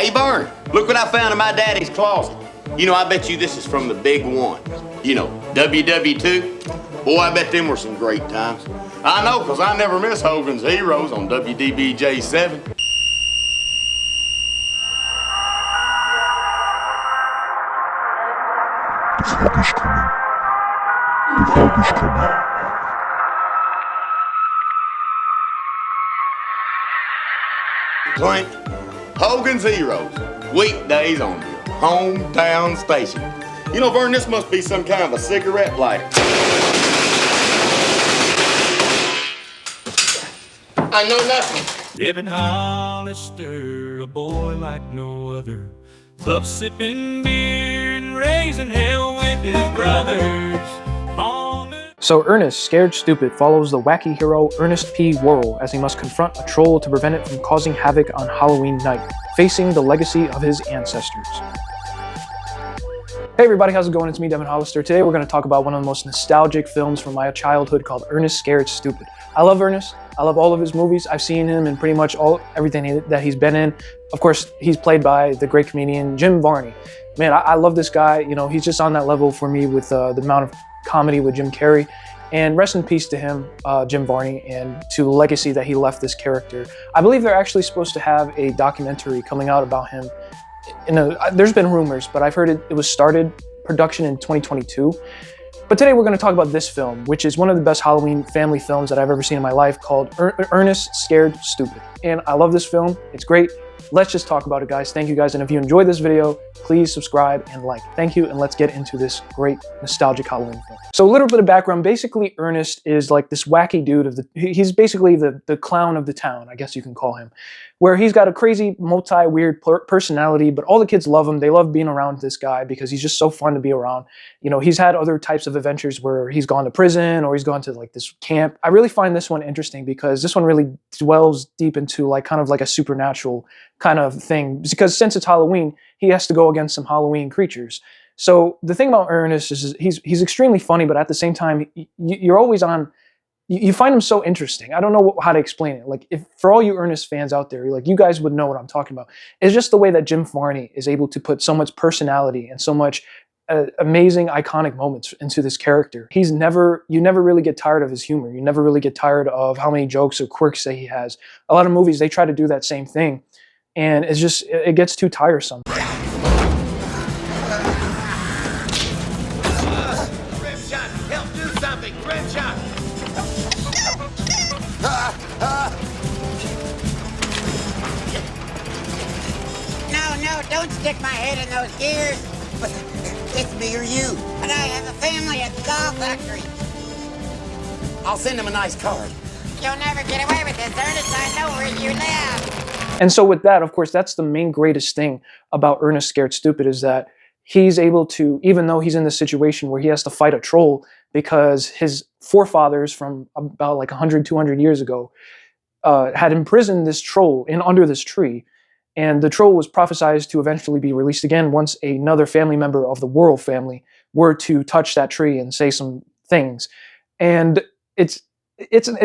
Hey, Vern, look what I found in my daddy's closet. You know, I bet you this is from the big one. You know, WW2. Boy, I bet them were some great times. I know, because I never miss Hogan's Heroes on WDBJ7. Clank, Hogan's Heroes, weekdays on the hometown station. You know, Vern, this must be some kind of a cigarette lighter. I know nothing. Living Hollister, a boy like no other, pup sipping beer and raising hell with his brothers. So Ernest, Scared Stupid, follows the wacky hero Ernest P. Worrell as he must confront a troll to prevent it from causing havoc on Halloween night, facing the legacy of his ancestors. Hey everybody, how's it going? It's me, Devin Hollister. Today we're going to talk about one of the most nostalgic films from my childhood called Ernest Scared Stupid. I love Ernest. I love all of his movies. I've seen him in pretty much everything that he's been in. Of course, he's played by the great comedian Jim Varney. Man, I love this guy. You know, he's just on that level for me with the amount of comedy with Jim Carrey. And rest in peace to him, Jim Varney, and to the legacy that he left this character. I believe they're actually supposed to have a documentary coming out about him. There's been rumors, but I've heard it was started production in 2022. But today we're going to talk about this film, which is one of the best Halloween family films that I've ever seen in my life, called Ernest Scared Stupid. And I love this film. It's great. Let's just talk about it, guys. Thank you, guys. And if you enjoyed this video, please subscribe and like. Thank you, and let's get into this great nostalgic Halloween film. So a little bit of background. Basically, Ernest is like this wacky dude he's basically the clown of the town, I guess you can call him, where he's got a crazy, weird personality, but all the kids love him. They love being around this guy because he's just so fun to be around. You know, he's had other types of adventures where he's gone to prison or he's gone to like this camp. I really find this one interesting because this one really dwells deep into like kind of like a supernatural kind of thing, because since it's Halloween, he has to go against some Halloween creatures. So the thing about Ernest is he's extremely funny, but at the same time, you're always on. You find him so interesting. I don't know how to explain it. Like, if for all you Ernest fans out there, like you guys would know what I'm talking about. It's just the way that Jim Varney is able to put so much personality and so much amazing, iconic moments into this character. You never really get tired of his humor. You never really get tired of how many jokes or quirks that he has. A lot of movies, they try to do that same thing, and it gets too tiresome. Rimshot, help do something! Rimshot! No, don't stick my head in those gears. It's me or you, and I have a family at the doll factory. I'll send him a nice card. You'll never get away with this, Ernest. I know where you live. And so with that, of course, that's the main greatest thing about Ernest Scared Stupid, is that he's able to, even though he's in this situation where he has to fight a troll because his forefathers from about like 100, 200 years ago had imprisoned this troll under this tree. And the troll was prophesied to eventually be released again once another family member of the Worrell family were to touch that tree and say some things. And it's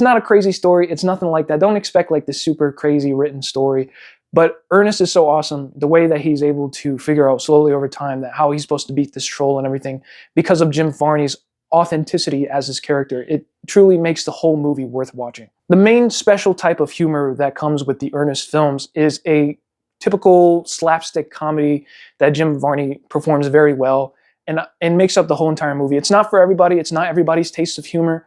not a crazy story. It's nothing like that. Don't expect like this super crazy written story. But Ernest is so awesome. The way that he's able to figure out slowly over time that how he's supposed to beat this troll and everything, because of Jim Varney's authenticity as his character, it truly makes the whole movie worth watching. The main special type of humor that comes with the Ernest films is a typical slapstick comedy that Jim Varney performs very well and makes up the whole entire movie. It's not for everybody. It's not everybody's taste of humor.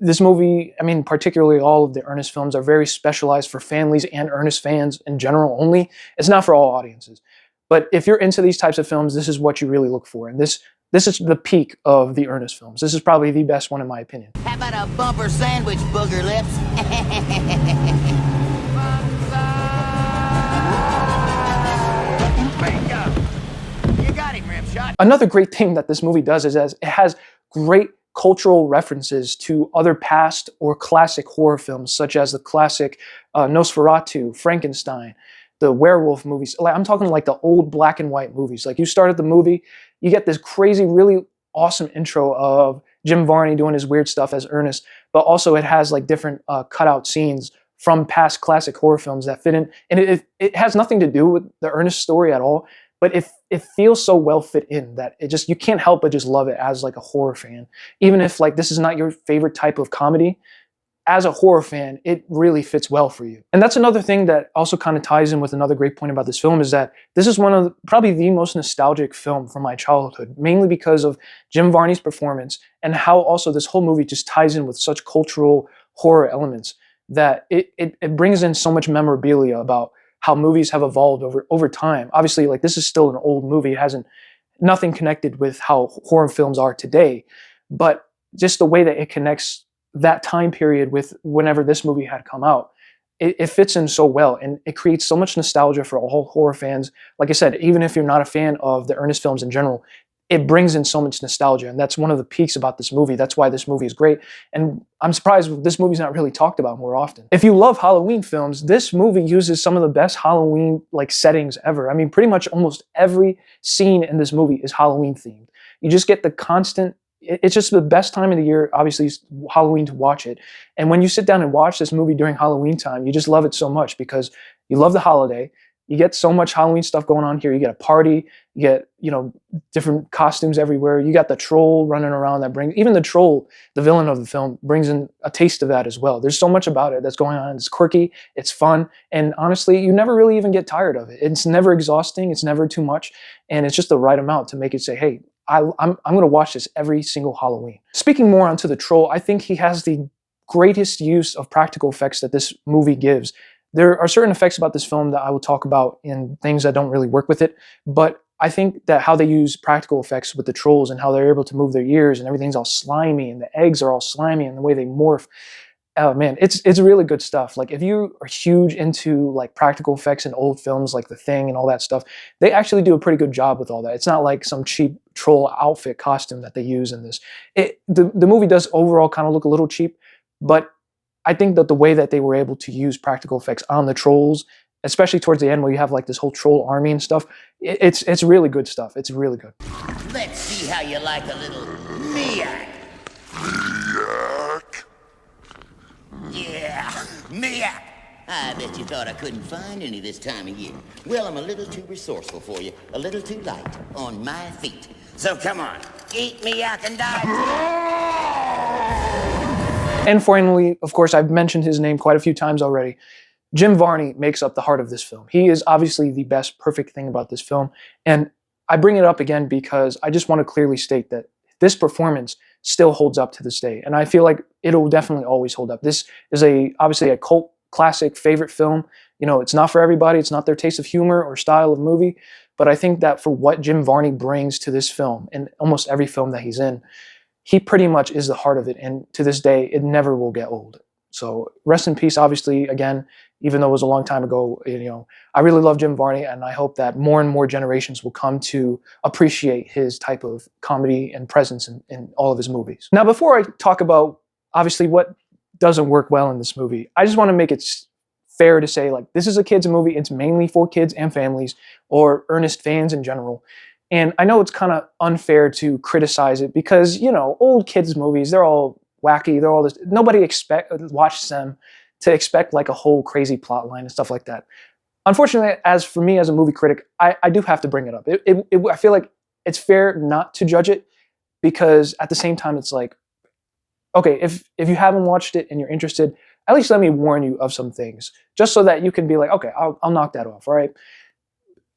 This movie, I mean, particularly all of the Ernest films are very specialized for families and Ernest fans in general only. It's not for all audiences. But if you're into these types of films, this is what you really look for. And this is the peak of the Ernest films. This is probably the best one in my opinion. How about a bumper sandwich, booger lips? You got him, Rimshot. Another great thing that this movie does is it has great cultural references to other past or classic horror films, such as the classic Nosferatu, Frankenstein, the werewolf movies. I'm talking like the old black and white movies. Like, you start at the movie, you get this crazy, really awesome intro of Jim Varney doing his weird stuff as Ernest, but also it has like different cutout scenes from past classic horror films that fit in. And it has nothing to do with the Ernest story at all, but it feels so well fit in that it just, you can't help but just love it as like a horror fan. Even if like this is not your favorite type of comedy, as a horror fan, it really fits well for you. And that's another thing that also kind of ties in with another great point about this film, is that this is one of probably the most nostalgic film from my childhood, mainly because of Jim Varney's performance and how also this whole movie just ties in with such cultural horror elements that it brings in so much memorabilia about how movies have evolved over time. Obviously, like, this is still an old movie. It hasn't, nothing connected with how horror films are today, but just the way that it connects that time period with whenever this movie had come out, it fits in so well, and it creates so much nostalgia for all horror fans. Like I said, even if you're not a fan of the Ernest films in general, it brings in so much nostalgia, and that's one of the peaks about this movie. That's why this movie is great, and I'm surprised this movie's not really talked about more often. If you love Halloween films, this movie uses some of the best Halloween like settings ever. I mean, pretty much almost every scene in this movie is Halloween themed. You just get the constant, it's just the best time of the year, obviously, is Halloween, to watch it. And when you sit down and watch this movie during Halloween time, you just love it so much because you love the holiday. You get so much Halloween stuff going on here. You get a party, you get, you know, different costumes everywhere. You got the troll running around that brings, even the troll, the villain of the film, brings in a taste of that as well. There's so much about it that's going on. It's quirky, it's fun, and honestly, you never really even get tired of it. It's never exhausting, it's never too much, and it's just the right amount to make it say, hey, I'm going to watch this every single Halloween. Speaking more onto the troll, I think he has the greatest use of practical effects that this movie gives. There are certain effects about this film that I will talk about in things that don't really work with it, but I think that how they use practical effects with the trolls and how they're able to move their ears and everything's all slimy and the eggs are all slimy and the way they morph, oh man, it's really good stuff. Like, if you are huge into like practical effects in old films like The Thing and all that stuff, they actually do a pretty good job with all that. It's not like some cheap troll outfit costume that they use in this. The movie does overall kind of look a little cheap, but I think that the way that they were able to use practical effects on the trolls, especially towards the end where you have like this whole troll army and stuff, it's really good stuff. It's really good. Let's see how you like a little Miak. Yuck. Yeah, Miak. I bet you thought I couldn't find any this time of year. Well, I'm a little too resourceful for you, a little too light on my feet. So come on, eat Miak and die. And finally, of course, I've mentioned his name quite a few times already. Jim Varney makes up the heart of this film. He is obviously the best perfect thing about this film. And I bring it up again because I just want to clearly state that this performance still holds up to this day. And I feel like it'll definitely always hold up. This is obviously a cult classic favorite film. You know, it's not for everybody. It's not their taste of humor or style of movie. But I think that for what Jim Varney brings to this film and almost every film that he's in, he pretty much is the heart of it, and to this day, it never will get old. So rest in peace, obviously, again, even though it was a long time ago, you know, I really love Jim Varney, and I hope that more and more generations will come to appreciate his type of comedy and presence in all of his movies. Now, before I talk about, obviously, what doesn't work well in this movie, I just want to make it fair to say, like, this is a kids' movie. It's mainly for kids and families, or Ernest fans in general. And I know it's kind of unfair to criticize it because, you know, old kids' movies, they're all wacky. They're all this. Nobody watches them to expect like a whole crazy plot line and stuff like that. Unfortunately, as for me as a movie critic, I do have to bring it up. I feel like it's fair not to judge it because at the same time, it's like, okay, if you haven't watched it and you're interested, at least let me warn you of some things just so that you can be like, okay, I'll knock that off, all right?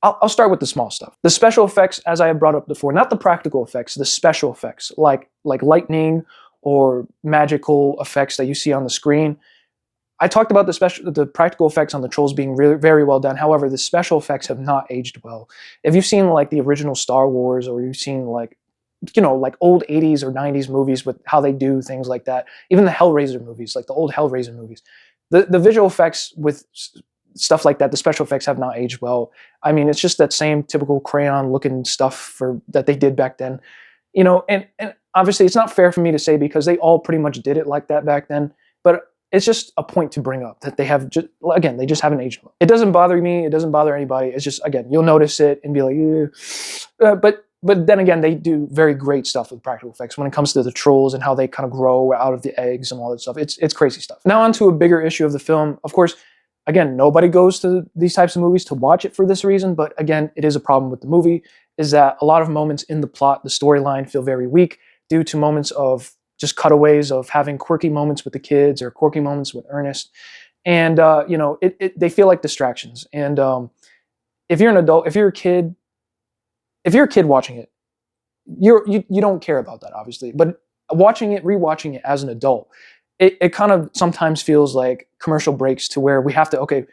I'll start with the small stuff. The special effects, as I have brought up before, not the practical effects, the special effects, like lightning or magical effects that you see on the screen. I talked about the practical effects on the trolls being really, very well done. However, the special effects have not aged well. If you've seen like the original Star Wars, or you've seen like, you know, like old 80s or 90s movies with how they do things like that, even the Hellraiser movies, like the old Hellraiser movies, the visual effects with stuff like that, the special effects have not aged well. I mean, it's just that same typical crayon looking stuff that they did back then, you know, and obviously it's not fair for me to say because they all pretty much did it like that back then, but it's just a point to bring up that they have just, again, they just haven't aged well. It doesn't bother me. It doesn't bother anybody. It's just, again, you'll notice it and be like, but But then again, they do very great stuff with practical effects when it comes to the trolls and how they kind of grow out of the eggs and all that stuff. It's crazy stuff. Now on to a bigger issue of the film. Of course, again, nobody goes to these types of movies to watch it for this reason, but again, it is a problem with the movie, is that a lot of moments in the plot, the storyline, feel very weak due to moments of just cutaways of having quirky moments with the kids or quirky moments with Ernest. And, they feel like distractions. And if you're an adult, if you're a kid watching it, you don't care about that, obviously. But rewatching it as an adult, it kind of sometimes feels like commercial breaks to where we have to, okay,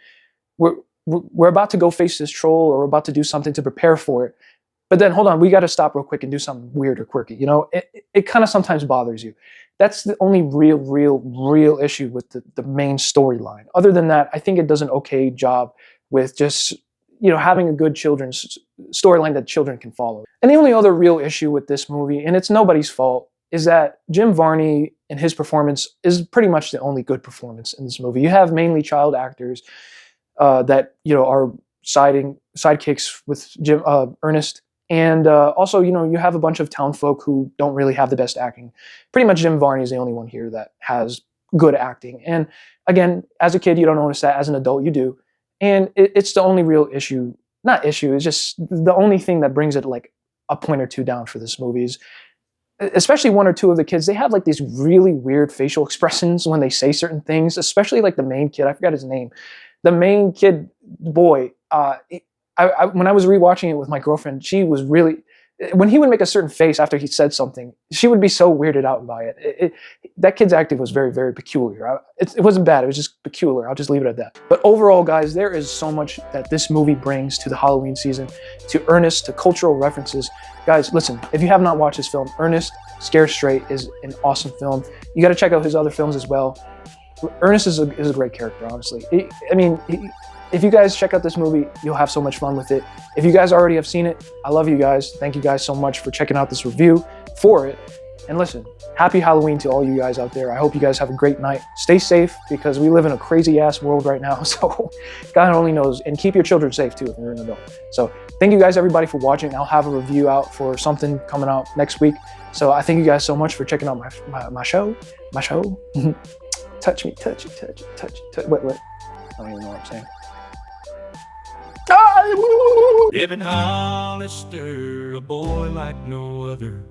we're about to go face this troll or we're about to do something to prepare for it. But then hold on, we got to stop real quick and do something weird or quirky. It kind of sometimes bothers you. That's the only real issue with the main storyline. Other than that, I think it does an okay job with just, having a good children's storyline that children can follow. And the only other real issue with this movie, and it's nobody's fault, is that Jim Varney and his performance is pretty much the only good performance in this movie. You have mainly child actors that are sidekicks with Ernest. And also, you have a bunch of town folk who don't really have the best acting. Pretty much Jim Varney is the only one here that has good acting. And again, as a kid, you don't notice that. As an adult, you do. And it's the only real issue. Not issue, it's just the only thing that brings it like a point or two down for this movie is, especially one or two of the kids, they have like these really weird facial expressions when they say certain things, especially like the main kid. I forgot his name. The main kid, boy, when I was rewatching it with my girlfriend, she was really, when he would make a certain face after he said something, she would be so weirded out by it. That kid's acting was very, very peculiar. It wasn't bad, it was just peculiar. I'll just leave it at that. But overall, guys, there is so much that this movie brings to the Halloween season, to Ernest, to cultural references. Guys, listen, if you have not watched this film, Ernest Scared Straight is an awesome film. You got to check out his other films as well. Ernest is a great character, honestly. If you guys check out this movie, you'll have so much fun with it. If you guys already have seen it, I love you guys. Thank you guys so much for checking out this review for it. And listen, happy Halloween to all you guys out there. I hope you guys have a great night. Stay safe because we live in a crazy ass world right now. So God only knows. And keep your children safe too if you're an adult. So thank you guys everybody for watching. I'll have a review out for something coming out next week. So I thank you guys so much for checking out my show. Touch me, touch it, touch it, touch it, touch it. Wait. I don't even know what I'm saying. Living Hollister, a boy like no other,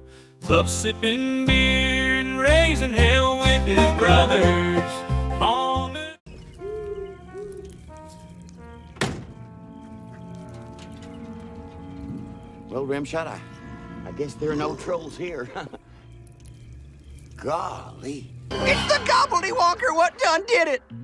love sipping beer and raising hell with his brothers. Well, Rimshot, I guess there are no trolls here. Golly. It's the gobbledywonker what done did it.